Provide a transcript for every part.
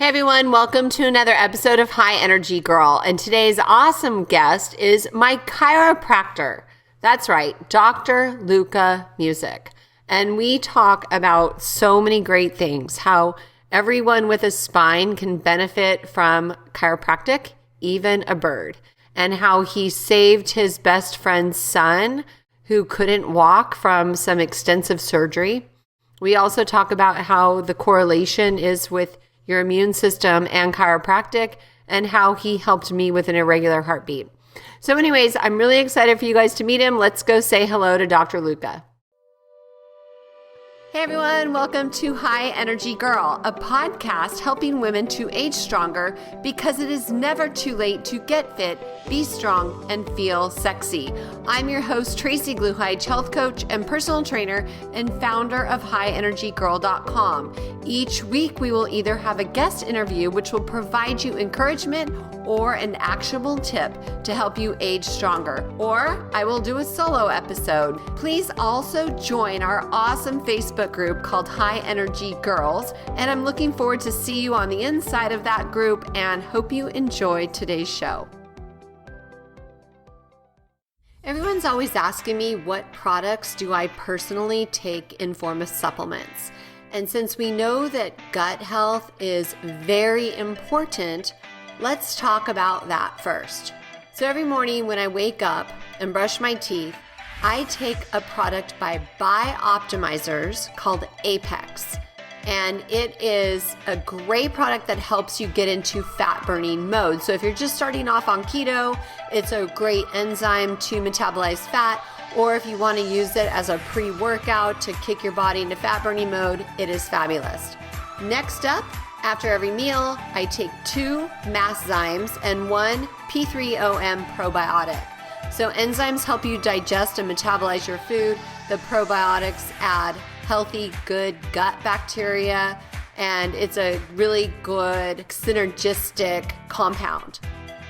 Hey everyone, welcome to another episode of High Energy Girl. And today's awesome guest is my chiropractor. That's right, Dr. Luka Musich. And we talk about so many great things, how everyone with a spine can benefit from chiropractic, even a bird, and how he saved his best friend's son who couldn't walk from some extensive surgery. We also talk about how the correlation is with your immune system and chiropractic, and how he helped me with an irregular heartbeat. So anyways, I'm really excited for you guys to meet him. Let's go say hello to Dr. Luka. Hey everyone, welcome to High Energy Girl, a podcast helping women to age stronger because it is never too late to get fit, be strong, and feel sexy. I'm your host, Tracy Gluhite, health coach and personal trainer and founder of highenergygirl.com. Each week, we will either have a guest interview, which will provide you encouragement or an actionable tip to help you age stronger, or I will do a solo episode. Please also join our awesome Facebook group called High Energy Girls, and I'm looking forward to see you on the inside of that group and hope you enjoy today's show. Everyone's always asking me what products do I personally take in form of supplements. And since we know that gut health is very important, let's talk about that first. So every morning when I wake up and brush my teeth, I take a product by Bioptimizers called Apex. And it is a great product that helps you get into fat burning mode. So if you're just starting off on keto, it's a great enzyme to metabolize fat. Or if you want to use it as a pre-workout to kick your body into fat burning mode, it is fabulous. Next up, after every meal, I take 2 Masszymes and 1 P3OM probiotic. So enzymes help you digest and metabolize your food. The probiotics add healthy, good gut bacteria, and it's a really good synergistic compound.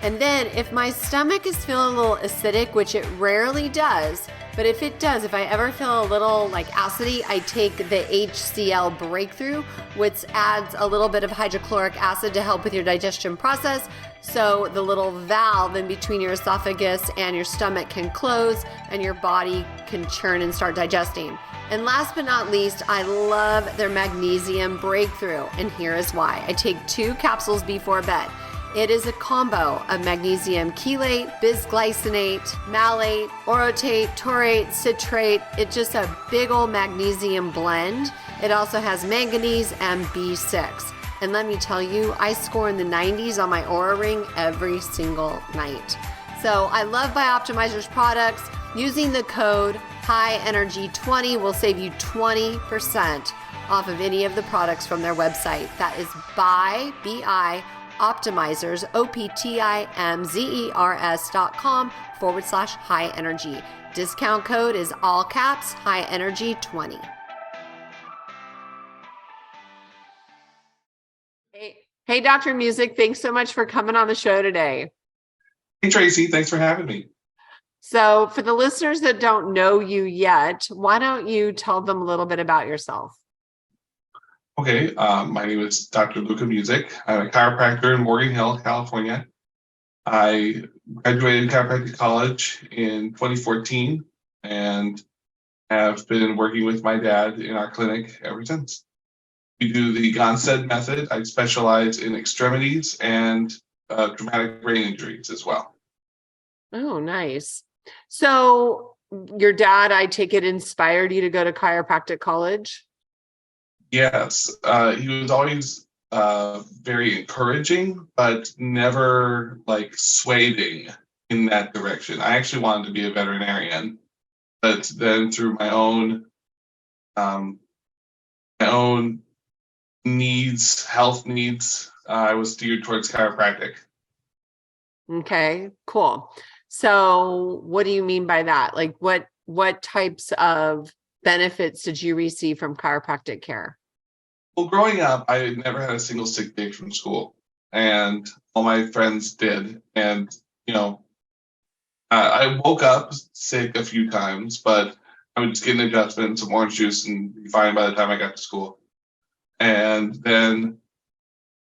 And then if my stomach is feeling a little acidic, which it rarely does, but if it does, if I ever feel a little like acidity, I take the HCl Breakthrough, which adds a little bit of hydrochloric acid to help with your digestion process. So the little valve in between your esophagus and your stomach can close and your body can churn and start digesting. And last but not least, I love their magnesium Breakthrough. And here is why. I take 2 capsules before bed. It is a combo of magnesium chelate, bisglycinate, malate, orotate, taurate, citrate. It's just a big old magnesium blend. It also has manganese and B6. And let me tell you, I score in the 90s on my Oura Ring every single night. So I love Bioptimizers products. Using the code HIGHENERGY20 will save you 20% off of any of the products from their website. That is BI Optimizers, OPTIMZERS.com/high energy. Discount code is all caps, high energy 20. Hey, Dr. Musich, thanks so much for coming on the show today. Hey, Tracy, thanks for having me. So for the listeners that don't know you yet, why don't you tell them a little bit about yourself? Okay, my name is Dr. Luka Musich. I'm a chiropractor in Morgan Hill, California. I graduated chiropractic college in 2014 and have been working with my dad in our clinic ever since. We do the Gonstead method. I specialize in extremities and traumatic brain injuries as well. Oh, nice. So your dad, I take it, inspired you to go to chiropractic college? Yes, he was always very encouraging, but never like swaying in that direction. I actually wanted to be a veterinarian, but then through my own needs, health needs, I was steered towards chiropractic. Okay, cool. So what do you mean by that? Like what types of benefits did you receive from chiropractic care? Well, growing up, I never had a single sick day from school, and all my friends did. And, I woke up sick a few times, but I would just get an adjustment, some orange juice, and be fine by the time I got to school. And then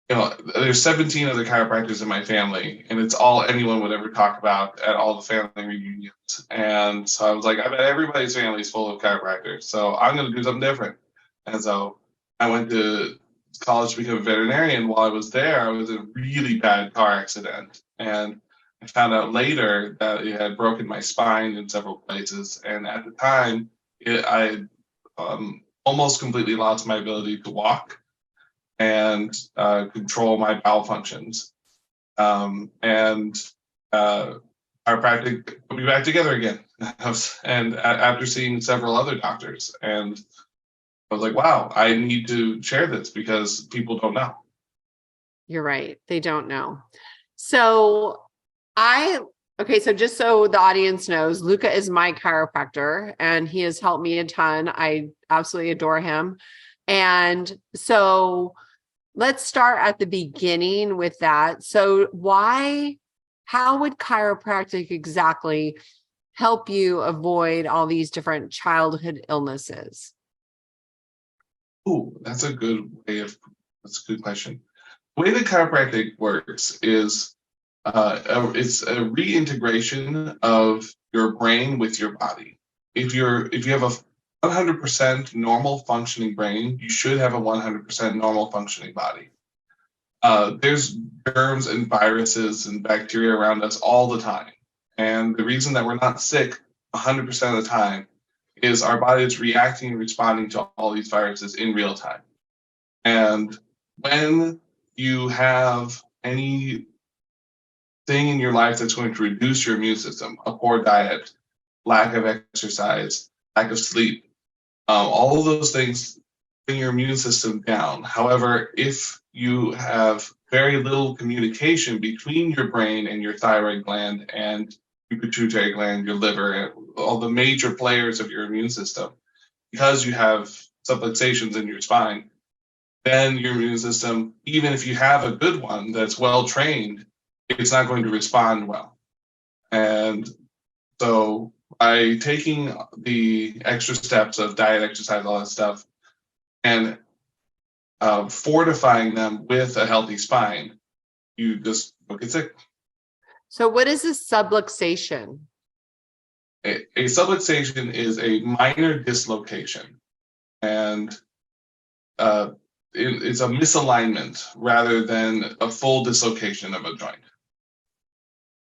there's 17 other chiropractors in my family, and it's all anyone would ever talk about at all the family reunions. And so I was like, I bet everybody's family is full of chiropractors, so I'm going to do something different. And so I went to college to become a veterinarian. While I was there, I was in a really bad car accident, and I found out later that it had broken my spine in several places. And at the time, I almost completely lost my ability to walk and control my bowel functions. And chiropractic put me back together again. And after seeing several other doctors, and I was like, wow, I need to share this because people don't know. You're right. They don't know. So so just so the audience knows, Luka is my chiropractor and he has helped me a ton. I absolutely adore him. And so let's start at the beginning with that. So how would chiropractic exactly help you avoid all these different childhood illnesses? Oh, that's a good question. The way that chiropractic works is it's a reintegration of your brain with your body. If you have a 100% normal functioning brain, you should have a 100% normal functioning body. There's germs and viruses and bacteria around us all the time. And the reason that we're not sick 100% of the time is our body is reacting and responding to all these viruses in real time. And when you have any thing in your life that's going to reduce your immune system, a poor diet, lack of exercise, lack of sleep, all of those things bring your immune system down. However, if you have very little communication between your brain and your thyroid gland and your pituitary gland, your liver, and all the major players of your immune system, because you have subluxations in your spine, then your immune system, even if you have a good one that's well trained, it's not going to respond well. And so by taking the extra steps of diet, exercise, all that stuff, and fortifying them with a healthy spine, you just don't get sick. So what is a subluxation? A subluxation is a minor dislocation, and it's a misalignment rather than a full dislocation of a joint.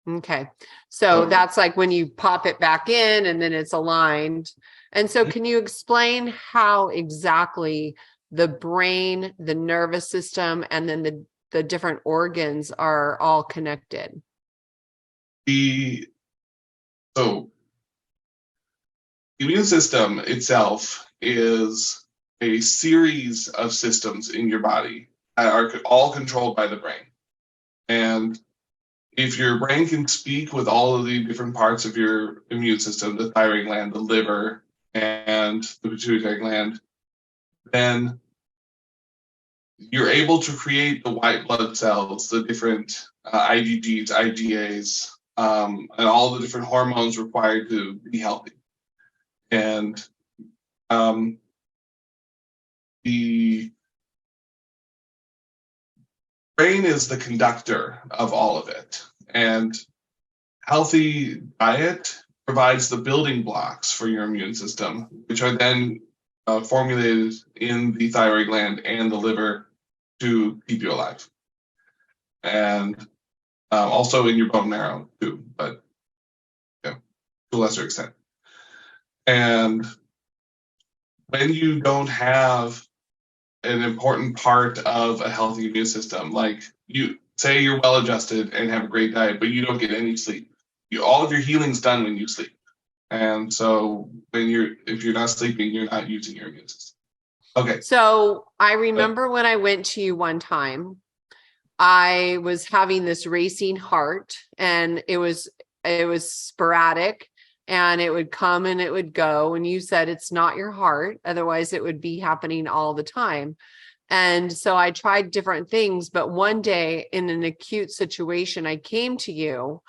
Okay. So that's like when you pop it back in and then it's aligned. And so can you explain how exactly the brain, the nervous system, and then the different organs are all connected? The immune system itself is a series of systems in your body that are all controlled by the brain. And if your brain can speak with all of the different parts of your immune system, the thyroid gland, the liver, and the pituitary gland, then you're able to create the white blood cells, the different IgGs, IgAs, and all the different hormones required to be healthy. And the brain is the conductor of all of it. And healthy diet provides the building blocks for your immune system, which are then formulated in the thyroid gland and the liver to keep you alive. And also in your bone marrow too, but to a lesser extent. And when you don't have an important part of a healthy immune system, like you say you're well adjusted and have a great diet, but you don't get any sleep, all of your healing's done when you sleep. And so if you're not sleeping, you're not using your immune system. Okay. So I remember when I went to you one time, I was having this racing heart and it was sporadic and it would come and it would go. And you said it's not your heart. Otherwise it would be happening all the time. And so I tried different things, but one day in an acute situation, I came to you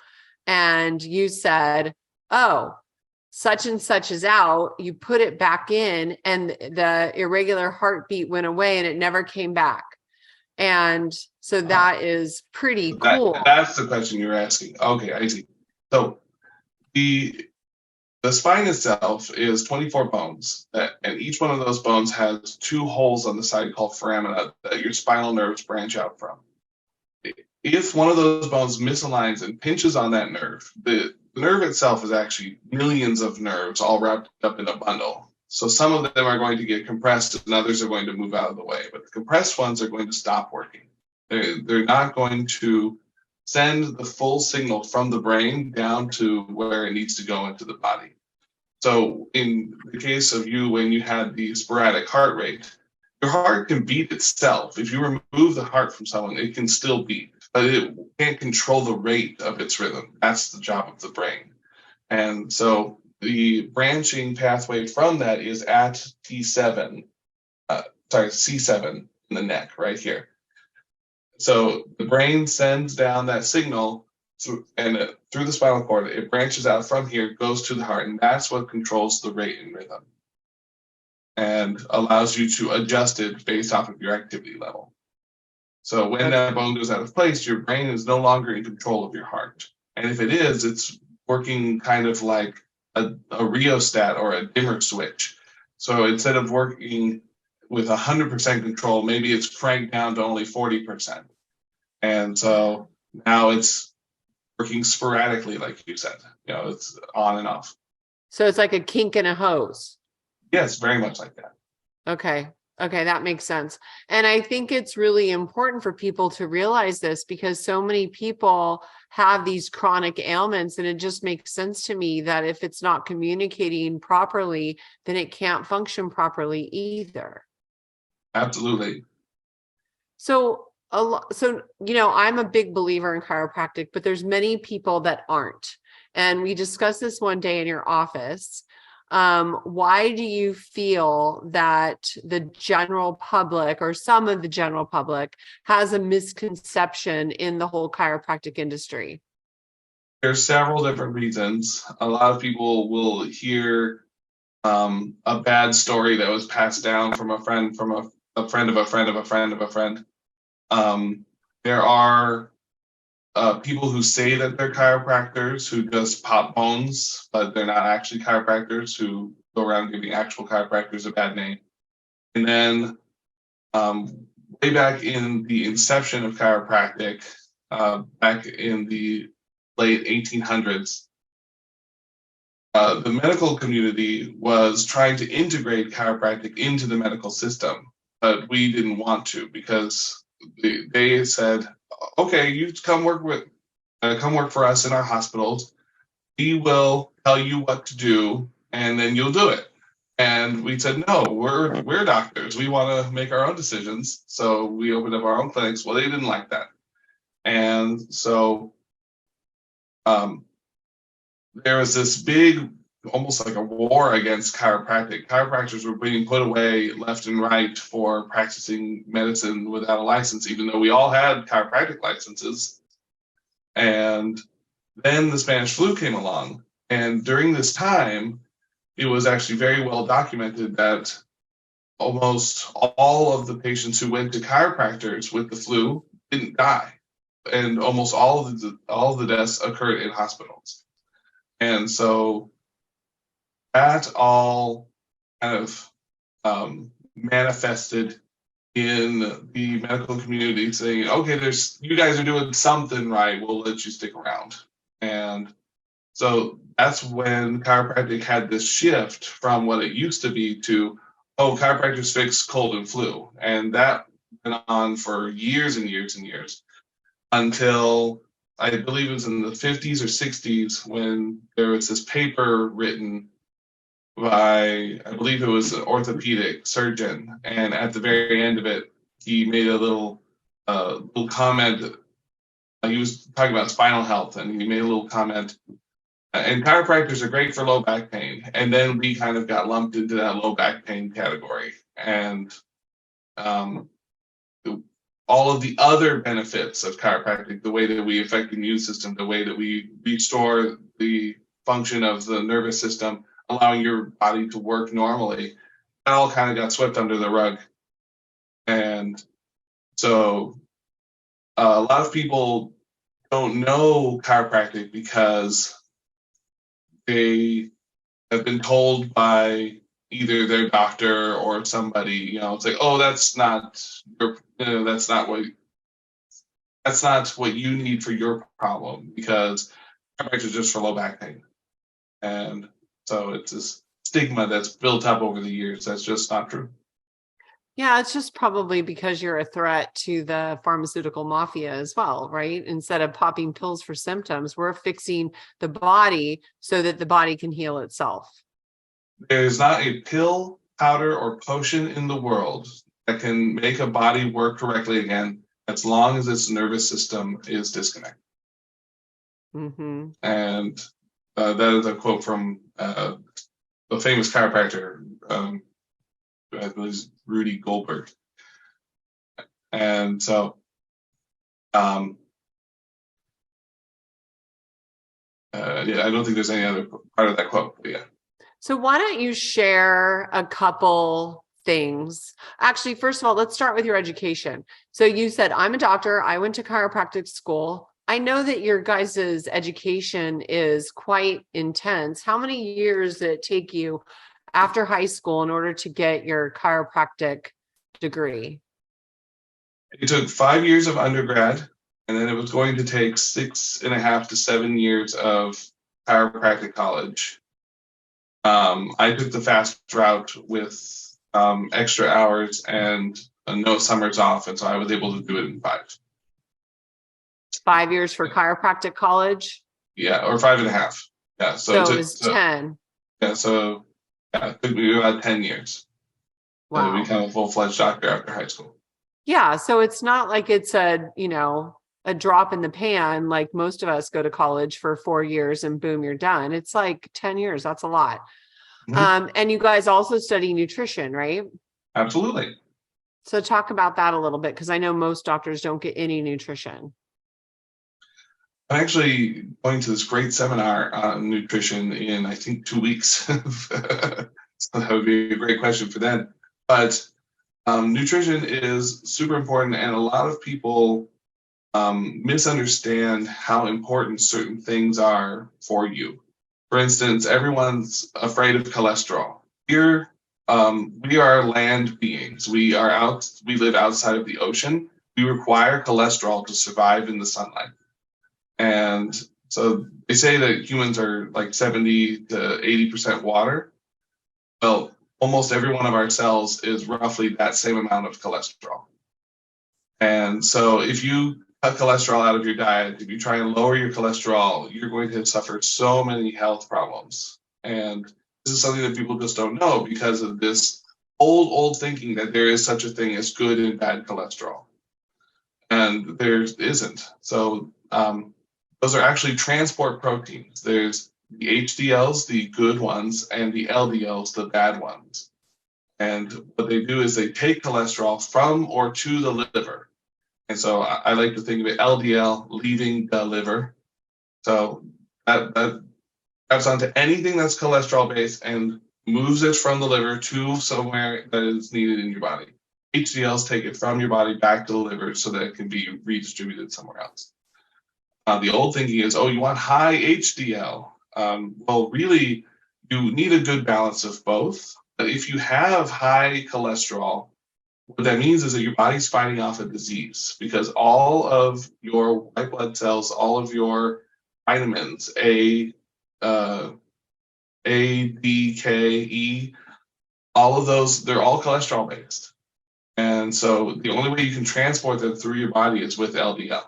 and you said, oh, such and such is out. You put it back in and the irregular heartbeat went away and it never came back. And so that is pretty cool. That's the question you're asking. Okay, I see. So the spine itself is 24 bones, and each one of those bones has two holes on the side called foramina that your spinal nerves branch out from. If one of those bones misaligns and pinches on that nerve, the nerve itself is actually millions of nerves all wrapped up in a bundle. So some of them are going to get compressed and others are going to move out of the way, but the compressed ones are going to stop working. They're not going to send the full signal from the brain down to where it needs to go into the body. So in the case of you, when you had the sporadic heart rate, your heart can beat itself. If you remove the heart from someone, it can still beat, but it can't control the rate of its rhythm. That's the job of the brain. And so the branching pathway from that is at C7 in the neck right here. So the brain sends down that signal through the spinal cord. It branches out from here, goes to the heart, and that's what controls the rate and rhythm and allows you to adjust it based off of your activity level. So when that bone goes out of place, your brain is no longer in control of your heart. And if it is, it's working kind of like a rheostat or a dimmer switch. So instead of working with 100% control, maybe it's cranked down to only 40%. And so now it's working sporadically, like you said, it's on and off. So it's like a kink in a hose. Yes, very much like that. Okay. Okay, that makes sense. And I think it's really important for people to realize this because so many people have these chronic ailments, and it just makes sense to me that if it's not communicating properly, then it can't function properly either. Absolutely. So, I'm a big believer in chiropractic, but there's many people that aren't. And we discussed this one day in your office. Why do you feel that the general public or some of the general public has a misconception in the whole chiropractic industry? There's several different reasons. A lot of people will hear a bad story that was passed down from a friend, from a friend of a friend of a friend of a friend. There are people who say that they're chiropractors who just pop bones, but they're not actually chiropractors, who go around giving actual chiropractors a bad name. And then way back in the inception of chiropractic, back in the late 1800s, the medical community was trying to integrate chiropractic into the medical system, but we didn't want to because they said, okay, you come work for us in our hospitals. We will tell you what to do, and then you'll do it. And we said, no, we're doctors. We want to make our own decisions. So we opened up our own clinics. Well, they didn't like that, and so there was this big, almost like a war against chiropractic. Chiropractors were being put away left and right for practicing medicine without a license, even though we all had chiropractic licenses. And then the Spanish flu came along. And during this time, it was actually very well documented that almost all of the patients who went to chiropractors with the flu didn't die. And almost all of the deaths occurred in hospitals. And so that all kind of manifested in the medical community saying, okay, you guys are doing something right, we'll let you stick around. And so that's when chiropractic had this shift from what it used to be to, chiropractors fix cold and flu. And that went on for years and years and years until I believe it was in the 50s or 60s when there was this paper written by, I believe it was an orthopedic surgeon, and at the very end of it, he made a little comment. He was talking about spinal health, and he made a little comment. And chiropractors are great for low back pain, and then we kind of got lumped into that low back pain category, and all of the other benefits of chiropractic, the way that we affect the immune system, the way that we restore the function of the nervous system, allowing your body to work normally, that all kind of got swept under the rug. And So a lot of people don't know chiropractic because they have been told by either their doctor or somebody, it's like, oh, that's not what you need for your problem, because chiropractic is just for low back pain. And so it's this stigma that's built up over the years. That's just not true. Yeah, it's just probably because you're a threat to the pharmaceutical mafia as well, right? Instead of popping pills for symptoms, we're fixing the body so that the body can heal itself. There's not a pill, powder, or potion in the world that can make a body work correctly again, as long as its nervous system is disconnected. Mm-hmm. And that is a quote from the famous chiropractor, I believe Rudy Goldberg. And so, yeah, I don't think there's any other part of that quote, but yeah. So why don't you share a couple things? Actually, first of all, let's start with your education. So you said, I'm a doctor. I went to chiropractic school. I know that your guys' education is quite intense. How many years did it take you after high school in order to get your chiropractic degree? It took 5 years of undergrad, and then it was going to take 6.5 to 7 years of chiropractic college. I took the fast route with extra hours and no summers off, and so I was able to do it in 5. 5 years for chiropractic college? Yeah, or 5.5. Yeah, so it was 10. Yeah, so it took me about 10 years to become a full-fledged doctor after high school. Yeah, so it's not like it's a drop in the pan, like most of us go to college for 4 years and boom, you're done. It's like 10 years. That's a lot. Mm-hmm. And you guys also study nutrition, right? Absolutely. So talk about that a little bit, because I know most doctors don't get any nutrition. I'm actually going to this great seminar on nutrition in, I think, 2 weeks. So that would be a great question for them. But nutrition is super important, and a lot of people misunderstand how important certain things are for you. For instance, everyone's afraid of cholesterol. Here, we are land beings. We live outside of the ocean. We require cholesterol to survive in the sunlight. And so they say that humans are like 70 to 80% water. Well, almost every one of our cells is roughly that same amount of cholesterol. And so if you cut cholesterol out of your diet, if you try and lower your cholesterol, you're going to suffer so many health problems. And this is something that people just don't know because of this old thinking that there is such a thing as good and bad cholesterol. And there isn't. So those are actually transport proteins. There's the HDLs, the good ones, and the LDLs, the bad ones. And what they do is they take cholesterol from or to the liver. And so I like to think of it LDL leaving the liver. So that grabs onto anything that's cholesterol based and moves it from the liver to somewhere that is needed in your body. HDLs take it from your body back to the liver so that it can be redistributed somewhere else. The old thinking is, you want high HDL. Well, really, you need a good balance of both. But if you have high cholesterol, what that means is that your body's fighting off a disease, because all of your white blood cells, all of your vitamins, A, D, K, E, all of those, they're all cholesterol based. And so the only way you can transport them through your body is with LDL.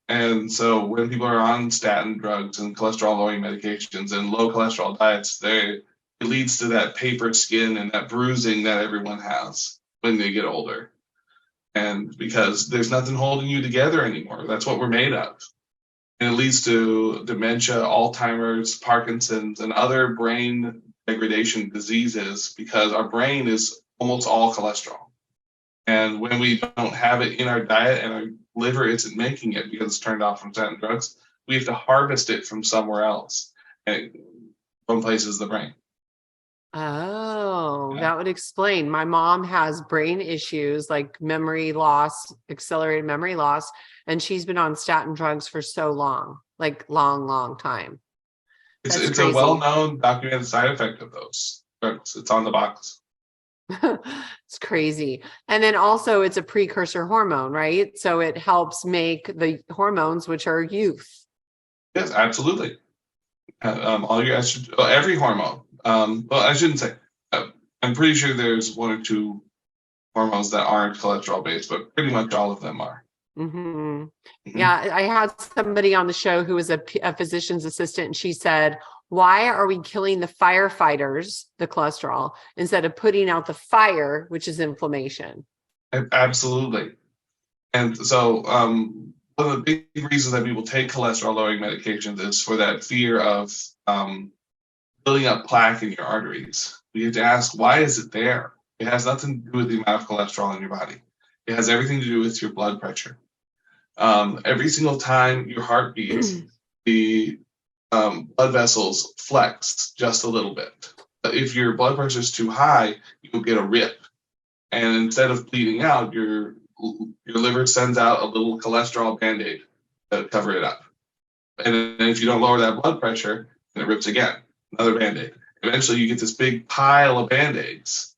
And so when people are on statin drugs and cholesterol lowering medications and low cholesterol diets, it leads to that paper skin and that bruising that everyone has when they get older. And because there's nothing holding you together anymore. That's what we're made of. And it leads to dementia, Alzheimer's, Parkinson's, and other brain degradation diseases because our brain is almost all cholesterol. And when we don't have it in our diet and our liver isn't making it because it's turned off from statin drugs, we have to harvest it from somewhere else. And one place is the brain. Oh, Yeah. that would explain. My mom has brain issues like memory loss, accelerated memory loss, and she's been on statin drugs for so long, like long, long time. That's It's a crazy. well-known documented side effect of those drugs. It's on the box. It's crazy. And then also it's a precursor hormone, right? So it helps make the hormones, which are youth. Yes, absolutely. All your estrogen, every hormone. Well, I shouldn't say. I'm pretty sure there's one or two hormones that aren't cholesterol based, but pretty much all of them are. Hmm. Mhm. Yeah, I had somebody on the show who was a physician's assistant, and she said, "Why are we killing the firefighters, the cholesterol, instead of putting out the fire, which is inflammation?" Absolutely. And so, one of the big reasons that people take cholesterol lowering medications is for that fear of building up plaque in your arteries. You have to ask, why is it there? It has nothing to do with the amount of cholesterol in your body. It has everything to do with your blood pressure. Every single time your heart beats, the blood vessels flex just a little bit. But if your blood pressure is too high, you'll get a rip. And instead of bleeding out, your liver sends out a little cholesterol band-aid to cover it up. And then if you don't lower that blood pressure, then it rips again, another band-aid. Eventually you get this big pile of band-aids,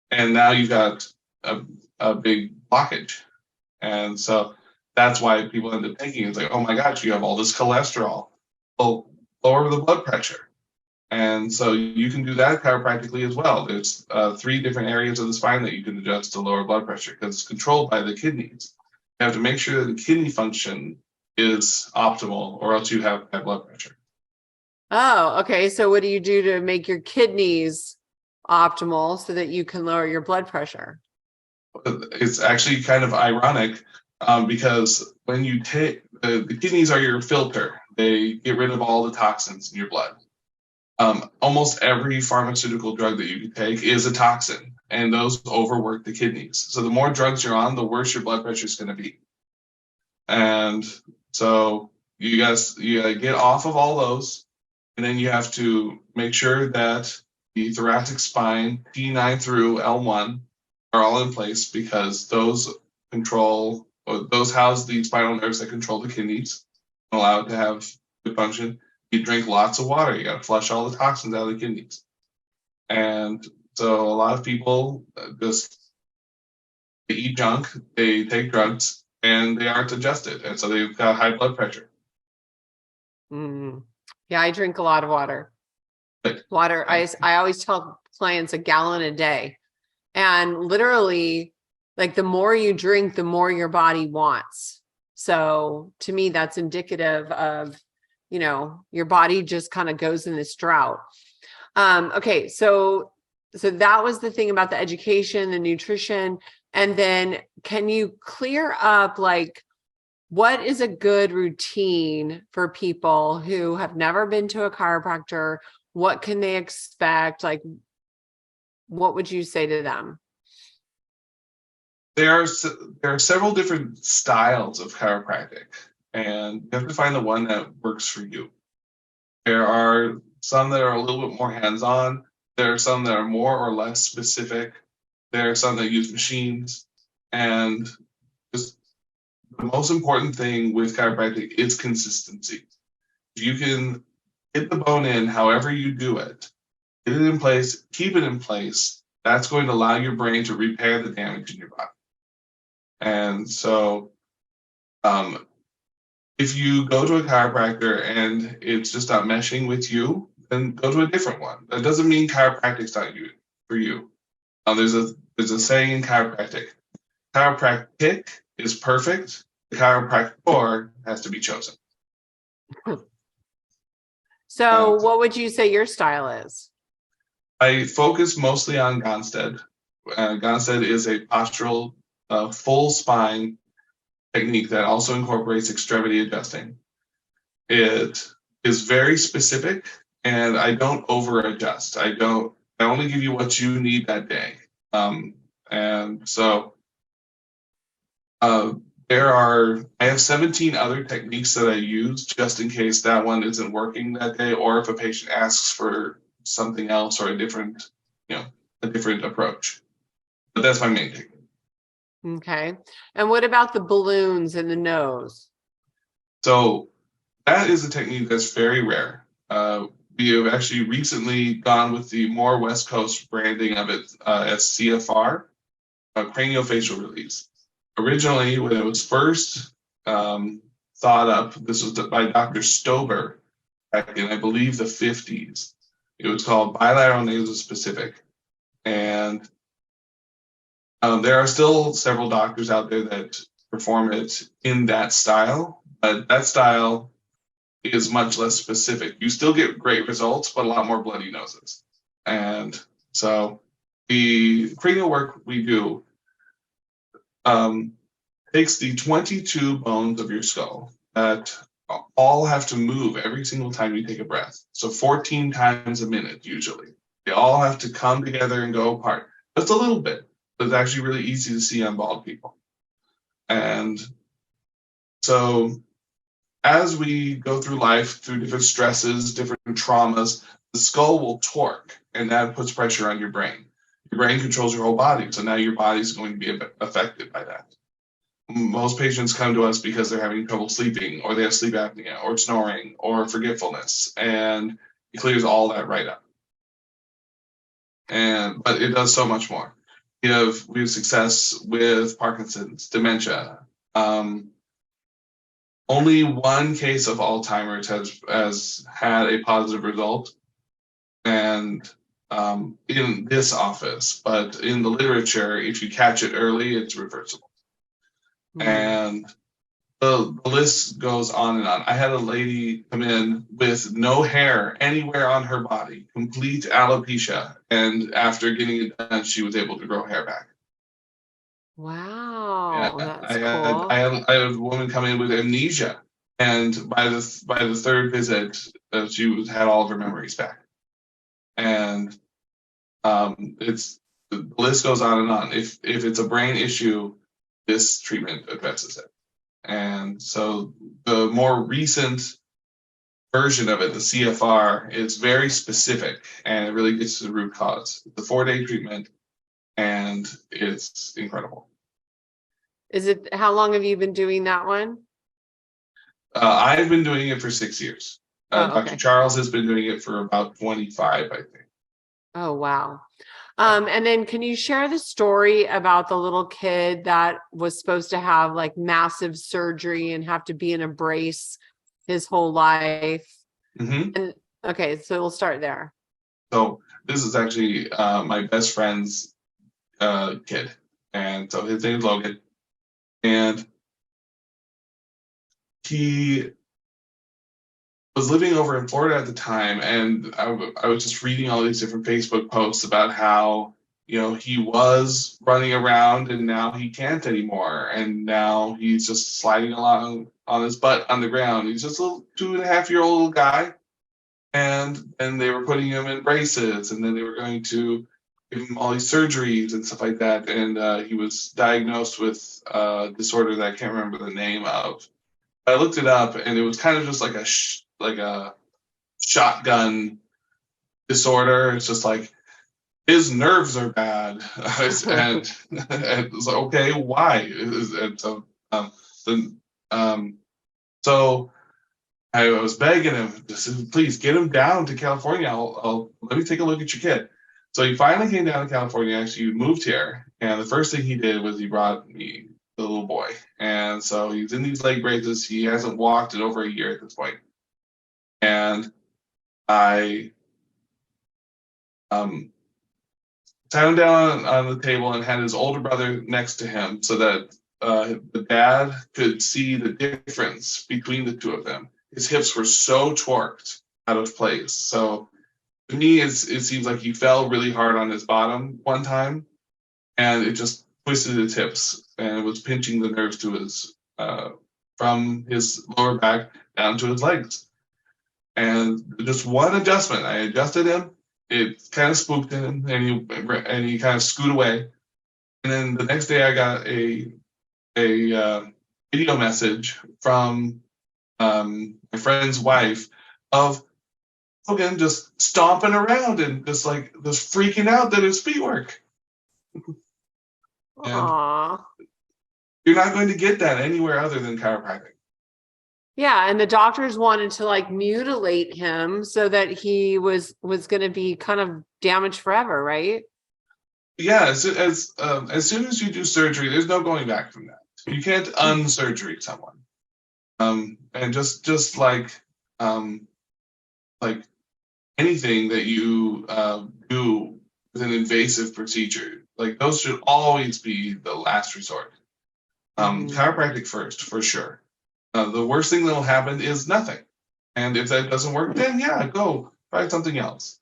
and now you've got a big blockage. And so that's why people end up thinking it's like, oh my gosh, you have all this cholesterol. Well, lower the blood pressure. And so you can do that chiropractically as well. There's 3 different areas of the spine that you can adjust to lower blood pressure because it's controlled by the kidneys. You have to make sure that the kidney function is optimal, or else you have high blood pressure. Oh, okay. So what do you do to make your kidneys optimal so that you can lower your blood pressure? It's actually kind of ironic because when you take the kidneys are your filter, they get rid of all the toxins in your blood. Almost every pharmaceutical drug that you can take is a toxin, and those overwork the kidneys. So the more drugs you're on, the worse your blood pressure is going to be. And so you gotta get off of all those, and then you have to make sure that the thoracic spine, T9 through L1, are all in place because those control, or those house the spinal nerves that control the kidneys, allow it to have good function. You drink lots of water. You got to flush all the toxins out of the kidneys. And so a lot of people just they eat junk, they take drugs, and they aren't adjusted, and so they've got high blood pressure. Mm. Yeah, I drink a lot of water. But Water, I always tell clients a gallon a day. And literally, like the more you drink, the more your body wants. So to me, that's indicative of, your body just kind of goes in this drought. Okay, so that was the thing about the education, the nutrition. And then can you clear up like what is a good routine for people who have never been to a chiropractor? What can they expect? Like, what would you say to them? there are there are several different styles of chiropractic, and you have to find the one that works for you. There are some that are a little bit more hands-on. There are some that are more or less specific. There are some that use machines, and just the most important thing with chiropractic is consistency. If you can hit the bone in however you do it, get it in place, keep it in place, that's going to allow your brain to repair the damage in your body. And so, um, if you go to a chiropractor and it's just not meshing with you, then go to a different one. That doesn't mean chiropractic's not you for you. There's a saying in chiropractic: chiropractic is perfect. The chiropractor has to be chosen. So, And what would you say your style is? I focus mostly on Gonstead. Gonstead is a postural, full spine technique that also incorporates extremity adjusting. It is very specific, and I don't over adjust. I only give you what you need that day. And so uh, I have 17 other techniques that I use just in case that one isn't working that day, or if a patient asks for something else or a different approach. But that's my main technique. Okay. And what about the balloons in the nose? So that is a technique that's very rare. We have actually recently gone with the more West Coast branding of it as CFR, craniofacial release. Originally, when it was first thought up, this was by Dr. Stober back in, I believe, the 50s. It was called bilateral nasal specific. And there are still several doctors out there that perform it in that style, but that style is much less specific. You still get great results, but a lot more bloody noses. And so the cranial work we do takes the 22 bones of your skull that all have to move every single time you take a breath. So 14 times a minute, usually. They all have to come together and go apart. Just a little bit, but it's actually really easy to see on bald people. And so as we go through life, through different stresses, different traumas, the skull will torque, and that puts pressure on your brain. Your brain controls your whole body, so now your body's going to be affected by that. Most patients come to us because they're having trouble sleeping, or they have sleep apnea, or snoring, or forgetfulness, and it clears all that right up. But it does so much more. We have success with Parkinson's, dementia. Only one case of Alzheimer's has had a positive result, and in this office, but in the literature, if you catch it early, it's reversible. Mm-hmm. And the list goes on and on. I had a lady come in with no hair anywhere on her body, complete alopecia, and after getting it done, she was able to grow hair back. Wow, yeah, that's cool. I had a woman come in with amnesia, and by the third visit, she had all of her memories back. And the list goes on and on. If it's a brain issue, this treatment addresses it. And so the more recent version of it, the CFR, is very specific, and it really gets to the root cause. It's a 4-day treatment, and it's incredible. How long have you been doing that one? I've been doing it for 6 years. Okay. Dr. Charles has been doing it for about 25, I think. Oh, wow. And then can you share the story about the little kid that was supposed to have like massive surgery and have to be in a brace his whole life? Mm-hmm. And okay, so we'll start there. So this is actually my best friend's kid. And so his name is Logan. And he was living over in Florida at the time, and I was just reading all these different Facebook posts about how, he was running around and now he can't anymore, and now he's just sliding along on his butt on the ground. He's just a little 2.5-year-old little guy, and they were putting him in braces, and then they were going to give him all these surgeries and stuff like that, and he was diagnosed with a disorder that I can't remember the name of. I looked it up, and it was kind of just like a shotgun disorder. It's just like his nerves are bad, and it's like, okay, why? And so, so I was begging him, please get him down to California. I'll let me take a look at your kid. So he finally came down to California. Actually, moved here, and the first thing he did was he brought me the little boy. And so he's in these leg braces. He hasn't walked in over a year at this point. And I sat him down on the table and had his older brother next to him so that the dad could see the difference between the two of them. His hips were so torqued out of place. So to me, it seems like he fell really hard on his bottom one time, and it just twisted his hips, and it was pinching the nerves to his from his lower back down to his legs. And just one adjustment, I adjusted him. It kind of spooked him, and he kind of scooted away. And then the next day, I got a video message from my friend's wife of, Logan just stomping around and just freaking out that his feet work. And Aww. you're not going to get that anywhere other than chiropractic. Yeah, and the doctors wanted to like mutilate him so that he was going to be kind of damaged forever, right? Yeah, as soon as you do surgery, there's no going back from that. You can't unsurgery someone. And just like anything that you do with an invasive procedure, like those should always be the last resort. Chiropractic first, for sure. The worst thing that will happen is nothing. And if that doesn't work, then yeah, go try something else.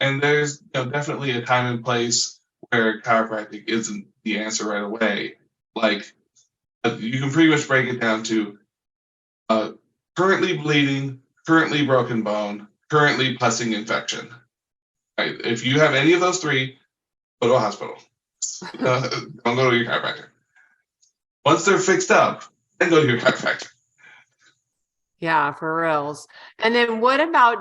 And there's definitely a time and place where chiropractic isn't the answer right away. Like you can pretty much break it down to currently bleeding, currently broken bone, currently pussing infection. Right? If you have any of those three, go to a hospital. Don't go to your chiropractor. Once they're fixed up, then go to your chiropractor. Yeah, for reals. And then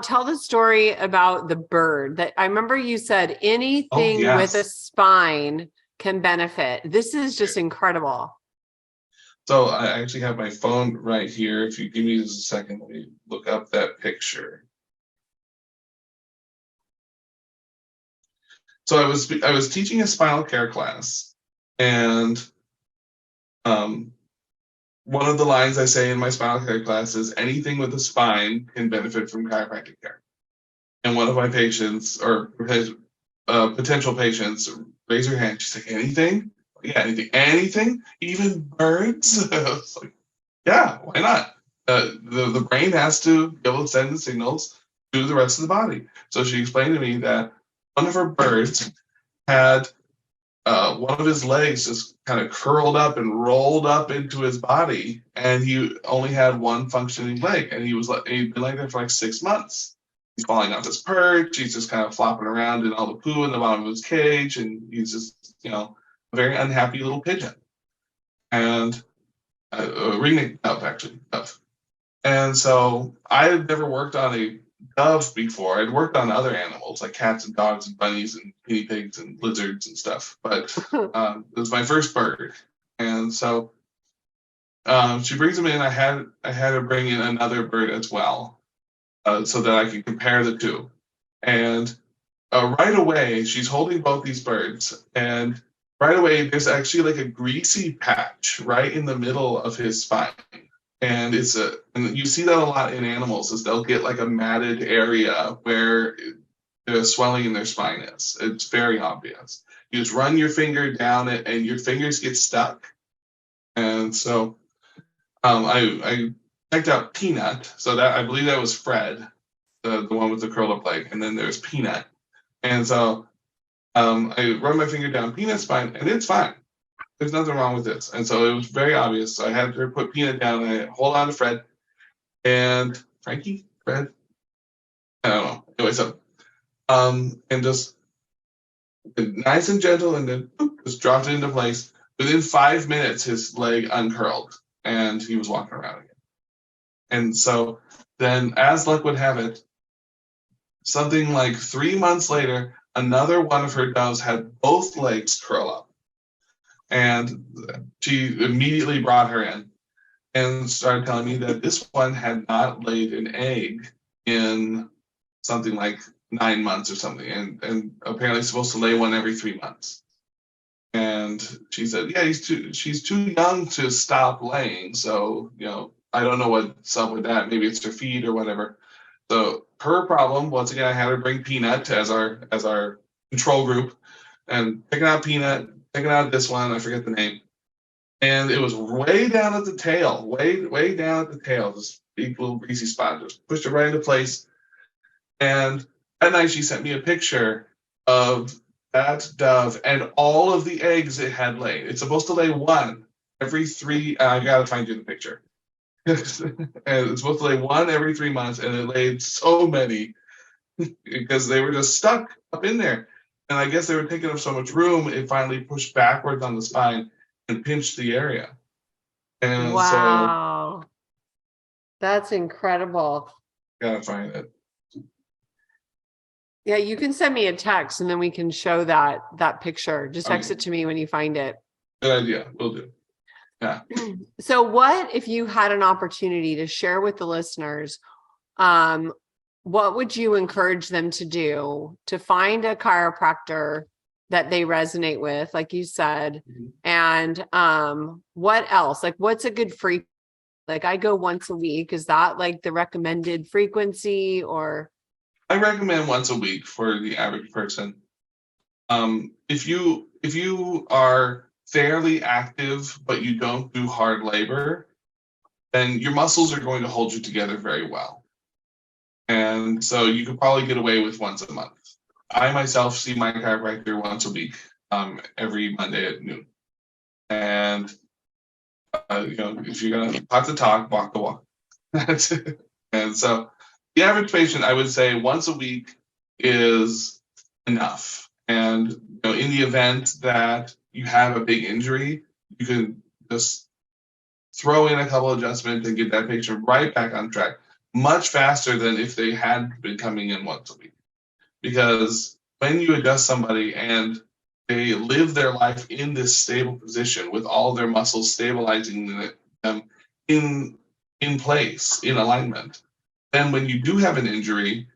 tell the story about the bird that I remember you said anything with a spine can benefit. This is just incredible. So I actually have my phone right here. If you give me just a second, let me look up that picture. So I was teaching a spinal care class, and one of the lines I say in my spinal care class is anything with a spine can benefit from chiropractic care. And one of my patients or potential patients raise her hand. She's like, anything? Yeah, anything, even birds. It's like, yeah, why not? The brain has to be able to send the signals to the rest of the body. So she explained to me that one of her birds had one of his legs just kind of curled up and rolled up into his body, and he only had one functioning leg, and he'd been like that for like 6 months. He's falling off his perch. He's just kind of flopping around in all the poo in the bottom of his cage, and he's just a very unhappy little pigeon. And ringneck dove, actually, dove. And so I had never worked on a dove before. I'd worked on other animals like cats and dogs and bunnies and guinea pigs and lizards and stuff, but it was my first bird. And so she brings them in. I had her bring in another bird as well, so that I could compare the two. And right away, she's holding both these birds, and right away, there's actually like a greasy patch right in the middle of his spine. And and you see that a lot in animals, is they'll get like a matted area where the swelling in their spine is. It's very obvious. You just run your finger down it, and your fingers get stuck. And so, I checked out Peanut. So that I believe that was Fred, the one with the curled up leg, and then there's Peanut. And so, I run my finger down Peanut's spine, and it's fine. There's nothing wrong with this. And so it was very obvious. So I had her put Peanut down, and I hold on to Fred. And Frankie? Fred? I don't know. Anyway, so, and just nice and gentle, and then just dropped it into place. Within 5 minutes, his leg uncurled, and he was walking around again. And so then, as luck would have it, something like 3 months later, another one of her doves had both legs curl up. And she immediately brought her in and started telling me that this one had not laid an egg in something like 9 months or something, and apparently supposed to lay one every 3 months. And she said, yeah, she's too young to stop laying. So, I don't know what's up with that. Maybe it's her feet or whatever. So her problem, once again, I had her bring Peanut as our control group, and picking out Peanut, picking out this one, I forget the name. And it was way down at the tail, way down at the tail, this big little greasy spot. Just pushed it right into place. And that night she sent me a picture of that dove and all of the eggs it had laid. It's supposed to lay one every 3. I gotta find you the picture. And it's supposed to lay one every 3 months, and it laid so many because they were just stuck up in there. And I guess they were taking up so much room, it finally pushed backwards on the spine and pinched the area. And wow. That's incredible. Gotta find it. Yeah, you can send me a text and then we can show that picture. Just text Okay. it to me when you find it. Good idea. Will do. Yeah. So what if you had an opportunity to share with the listeners, what would you encourage them to do to find a chiropractor that they resonate with, like you said? And what else? Like, what's a good frequency? Like, I go once a week. Is that like the recommended frequency, or? I recommend once a week for the average person. If you are fairly active, but you don't do hard labor, then your muscles are going to hold you together very well. And so you could probably get away with once a month. I myself see my chiropractor once a week, every Monday at noon. And if you're gonna talk the talk, walk the walk. That's it. And so the average patient, I would say, once a week is enough. And in the event that you have a big injury, you can just throw in a couple adjustments and get that patient right back on track much faster than if they had been coming in once a week. Because when you adjust somebody and they live their life in this stable position with all their muscles stabilizing them in place, in alignment, then when you do have an injury,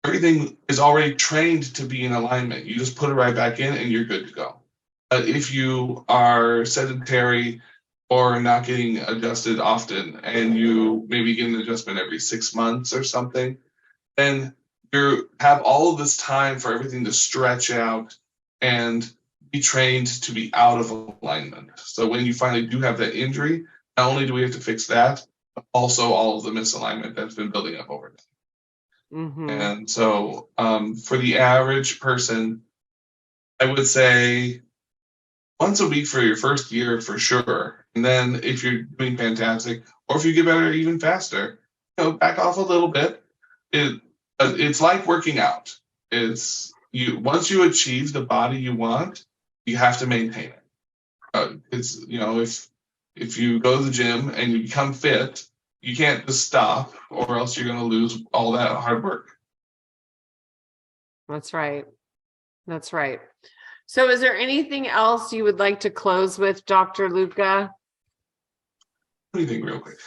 everything is already trained to be in alignment. You just put it right back in and you're good to go. But if you are sedentary or not getting adjusted often and you maybe get an adjustment every 6 months or something, then you have all of this time for everything to stretch out and be trained to be out of alignment. So when you finally do have that injury, not only do we have to fix that, but also all of the misalignment that's been building up over time. Mm-hmm. And so for the average person, I would say once a week for your first year for sure. And then if you're doing fantastic, or if you get better even faster, back off a little bit. It's like working out. It's once you achieve the body you want, you have to maintain it. If you go to the gym and you become fit, you can't just stop, or else you're going to lose all that hard work. That's right. That's right. So is there anything else you would like to close with, Dr. Luka? Anything real quick.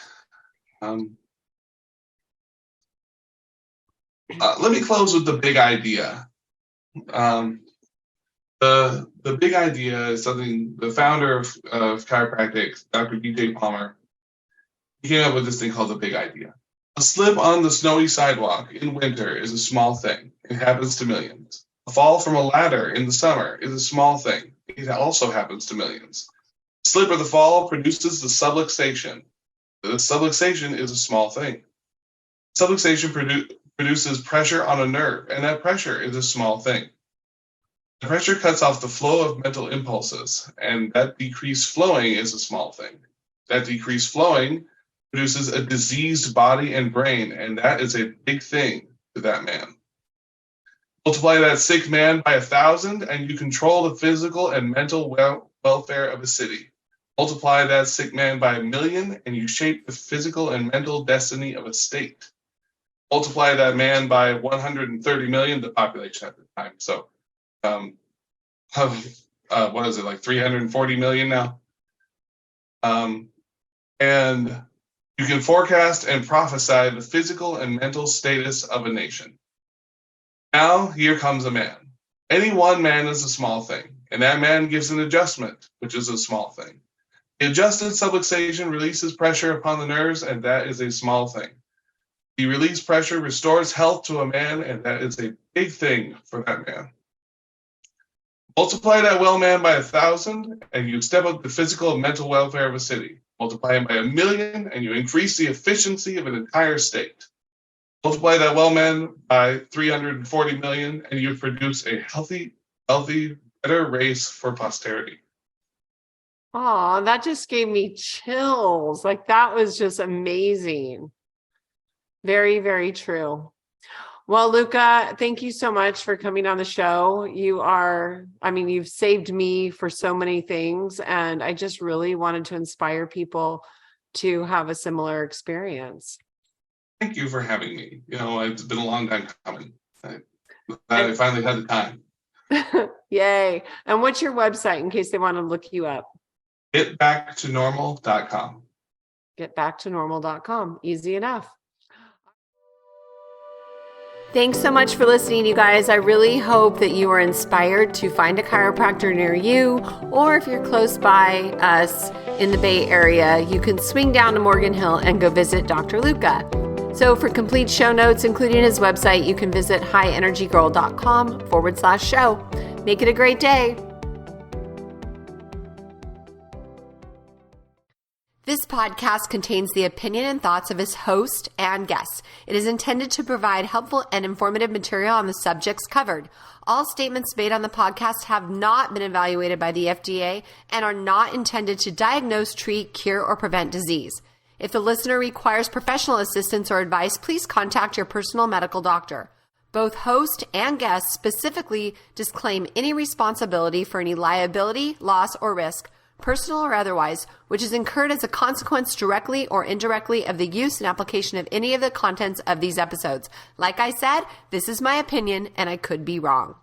Let me close with the big idea. The big idea is something the founder of chiropractic, Dr. DJ Palmer, he came up with this thing called the big idea. A slip on the snowy sidewalk in winter is a small thing. It happens to millions. A fall from a ladder in the summer is a small thing. It also happens to millions. The slip or the fall produces the subluxation. The subluxation is a small thing. Subluxation produces pressure on a nerve, and that pressure is a small thing. The pressure cuts off the flow of mental impulses, and that decreased flowing is a small thing. That decreased flowing produces a diseased body and brain, and that is a big thing to that man. Multiply that sick man by 1,000, and you control the physical and mental welfare of a city. Multiply that sick man by 1,000,000, and you shape the physical and mental destiny of a state. Multiply that man by 130 million, the population at the time. So, what is it, like 340 million now? And you can forecast and prophesy the physical and mental status of a nation. Now, here comes a man. Any one man is a small thing, and that man gives an adjustment, which is a small thing. The adjusted subluxation releases pressure upon the nerves, and that is a small thing. The released pressure restores health to a man, and that is a big thing for that man. Multiply that well man by 1,000, and you step up the physical and mental welfare of a city. Multiply him by 1,000,000, and you increase the efficiency of an entire state. Multiply that well man by 340 million, and you produce a healthy, better race for posterity. Oh, that just gave me chills. Like, that was just amazing. Very, very true. Well, Luka, thank you so much for coming on the show. You've saved me for so many things, and I just really wanted to inspire people to have a similar experience. Thank you for having me. It's been a long time coming. I finally had the time. Yay. And what's your website in case they want to look you up? Getbacktonormal.com. Getbacktonormal.com. Easy enough. Thanks so much for listening, you guys. I really hope that you are inspired to find a chiropractor near you, or if you're close by us in the Bay Area, you can swing down to Morgan Hill and go visit Dr. Luka. So for complete show notes, including his website, you can visit highenergygirl.com/show. Make it a great day. This podcast contains the opinion and thoughts of his host and guests. It is intended to provide helpful and informative material on the subjects covered. All statements made on the podcast have not been evaluated by the FDA and are not intended to diagnose, treat, cure, or prevent disease. If the listener requires professional assistance or advice, please contact your personal medical doctor. Both host and guest specifically disclaim any responsibility for any liability, loss, or risk, personal or otherwise, which is incurred as a consequence directly or indirectly of the use and application of any of the contents of these episodes. Like I said, this is my opinion and I could be wrong.